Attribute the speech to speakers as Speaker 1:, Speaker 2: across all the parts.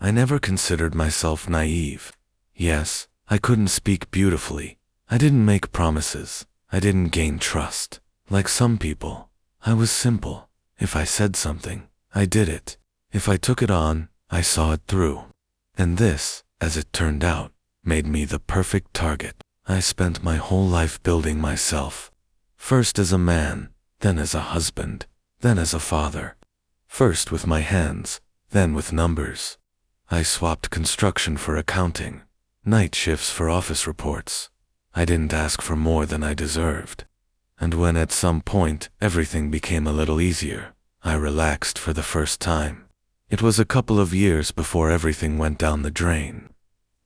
Speaker 1: I never considered myself naive. Yes, I couldn't speak beautifully. I didn't make promises. I didn't gain trust. Like some people, I was simple. If I said something, I did it. If I took it on, I saw it through. And this, as it turned out, made me the perfect target. I spent my whole life building myself. First as a man, then as a husband, then as a father. First with my hands, then with numbers. I swapped construction for accounting, night shifts for office reports. I didn't ask for more than I deserved. And when at some point everything became a little easier, I relaxed for the first time. It was a couple of years before everything went down the drain.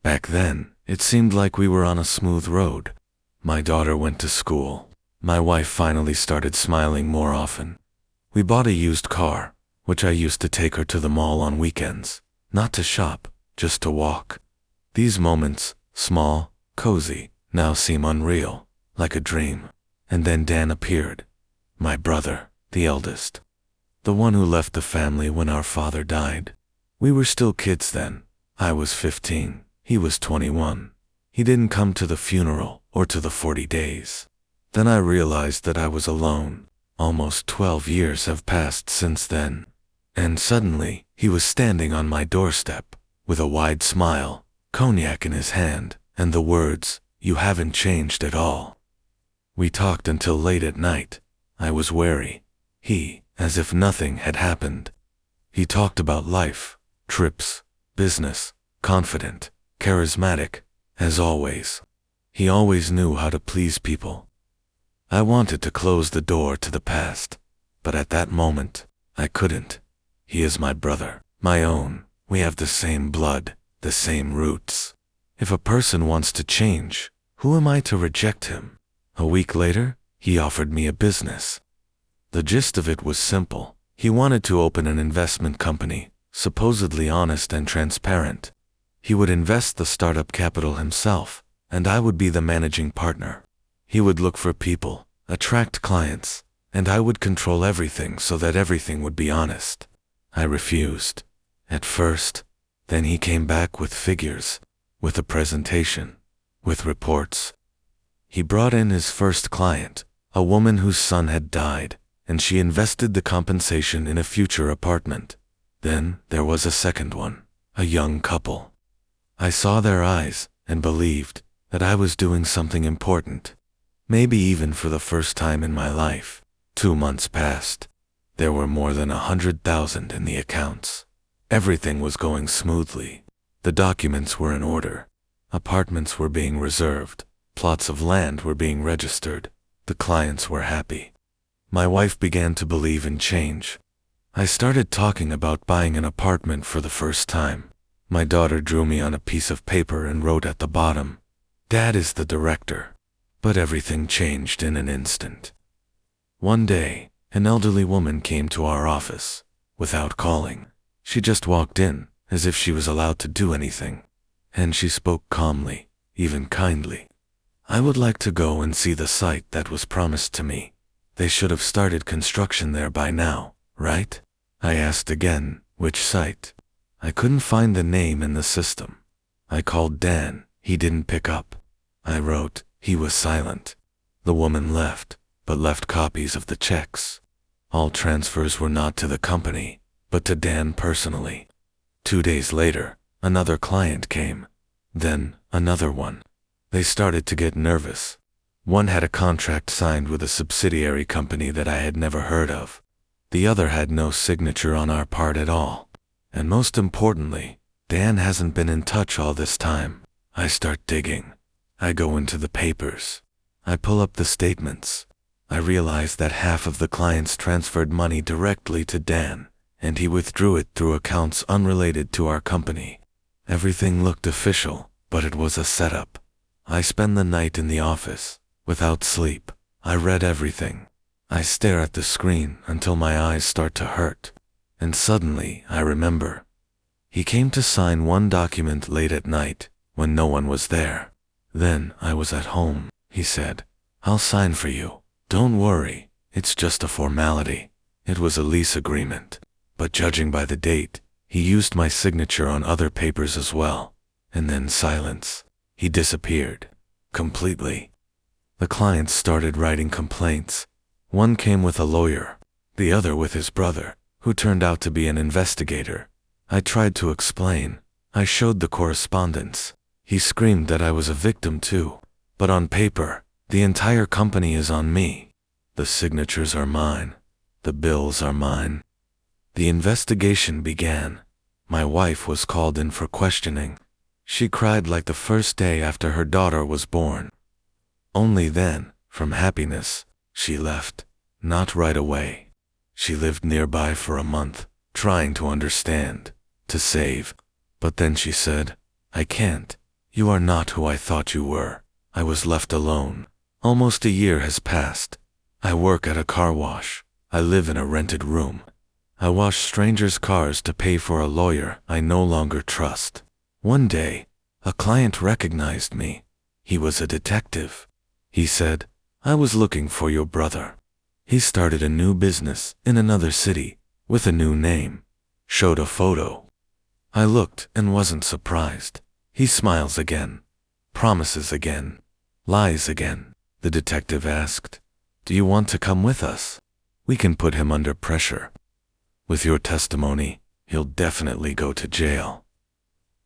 Speaker 1: Back then, it seemed like we were on a smooth road. My daughter went to school. My wife finally started smiling more often. We bought a used car, which I used to take her to the mall on weekends. Not to shop, just to walk. These moments, small, cozy, now seem unreal, like a dream. And then Dan appeared. My brother, the eldest. The one who left the family when our father died. We were still kids then. I was 15. He was 21. He didn't come to the funeral or to the 40 days. Then I realized that I was alone. Almost 12 years have passed since then. And suddenly, he was standing on my doorstep, with a wide smile, cognac in his hand, and the words, "You haven't changed at all." We talked until late at night. I was wary. He, as if nothing had happened. He talked about life, trips, business, confident, charismatic, as always. He always knew how to please people. I wanted to close the door to the past, but at that moment, I couldn't. He is my brother, my own. We have the same blood, the same roots. If a person wants to change, who am I to reject him? A week later, he offered me a business. The gist of it was simple. He wanted to open an investment company, supposedly honest and transparent. He would invest the startup capital himself, and I would be the managing partner. He would look for people, attract clients, and I would control everything so that everything would be honest. I refused. At first. Then he came back with figures, with a presentation, with reports. He brought in his first client, a woman whose son had died, and she invested the compensation in a future apartment. Then there was a second one, a young couple. I saw their eyes and believed that I was doing something important. Maybe even for the first time in my life. 2 months passed. There were more than 100,000 in the accounts. Everything was going smoothly. The documents were in order. Apartments were being reserved. Plots of land were being registered. The clients were happy. My wife began to believe in change. I started talking about buying an apartment for the first time. My daughter drew me on a piece of paper and wrote at the bottom, "Dad is the director." But everything changed in an instant. One day, an elderly woman came to our office, without calling. She just walked in, as if she was allowed to do anything. And she spoke calmly, even kindly. "I would like to go and see the site that was promised to me. They should have started construction there by now, right?" I asked again, which site? I couldn't find the name in the system. I called Dan, he didn't pick up. I wrote, he was silent. The woman left, but left copies of the checks. All transfers were not to the company, but to Dan personally. 2 days later, another client came. Then, another one. They started to get nervous. One had a contract signed with a subsidiary company that I had never heard of. The other had no signature on our part at all. And most importantly, Dan hasn't been in touch all this time. I start digging. I go into the papers. I pull up the statements. I realize that half of the clients transferred money directly to Dan, and he withdrew it through accounts unrelated to our company. Everything looked official, but it was a setup. I spend the night in the office, without sleep. I read everything. I stare at the screen until my eyes start to hurt. And suddenly, I remember. He came to sign one document late at night, when no one was there. Then I was at home, he said. "I'll sign for you. Don't worry, it's just a formality." It was a lease agreement, but judging by the date, He used my signature on other papers as well. And then silence. He disappeared. Completely. The clients started writing complaints. One came with a lawyer, the other with his brother, who turned out to be an investigator. I tried to explain. I showed the correspondence. He screamed that I was a victim too. But on paper, the entire company is on me. The signatures are mine. The bills are mine. The investigation began. My wife was called in for questioning. She cried like the first day after her daughter was born. Only then, from happiness, she left. Not right away. She lived nearby for a month, trying to understand, to save. But then she said, "I can't. You are not who I thought you were." I was left alone. Almost a year has passed. I work at a car wash. I live in a rented room. I wash strangers' cars to pay for a lawyer I no longer trust. One day, a client recognized me. He was a detective. He said, "I was looking for your brother." He started a new business in another city with a new name. Showed a photo. I looked and wasn't surprised. He smiles again. Promises again. Lies again. The detective asked, "Do you want to come with us? We can put him under pressure. With your testimony, he'll definitely go to jail."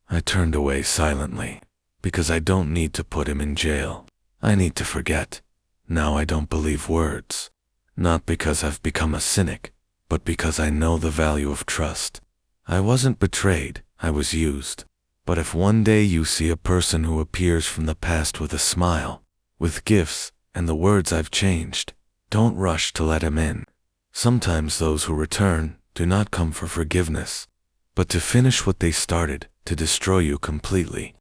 Speaker 1: I turned away silently, because I don't need to put him in jail. I need to forget. Now I don't believe words. Not because I've become a cynic, but because I know the value of trust. I wasn't betrayed, I was used. But if one day you see a person who appears from the past with a smile, with gifts, and the words "I've changed," don't rush to let him in. Sometimes those who return do not come for forgiveness, but to finish what they started, to destroy you completely.